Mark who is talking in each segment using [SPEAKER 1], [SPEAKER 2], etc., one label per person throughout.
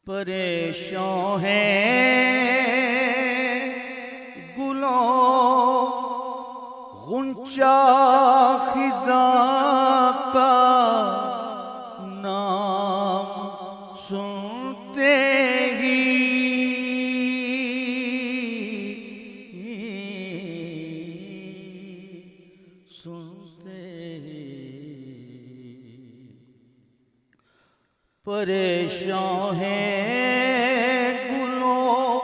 [SPEAKER 1] परेशान है गुलों गुंचा खिजा का नाम सुनते ही परेशान है गुलों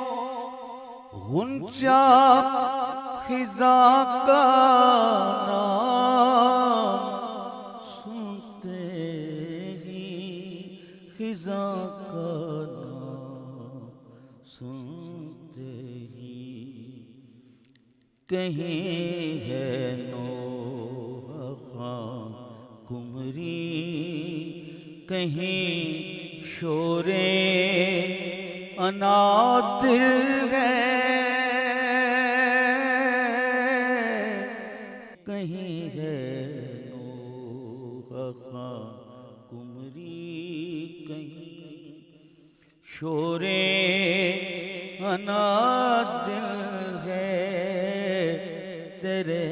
[SPEAKER 1] गुंचा खिजा का नाम सुनते ही खिजा का नाम सुनते ही कहीं है नोहा कुमरी कहीं शोरे अनादिल है कहीं है नोहा कुमरी कहीं शोरे अनादिल है तेरे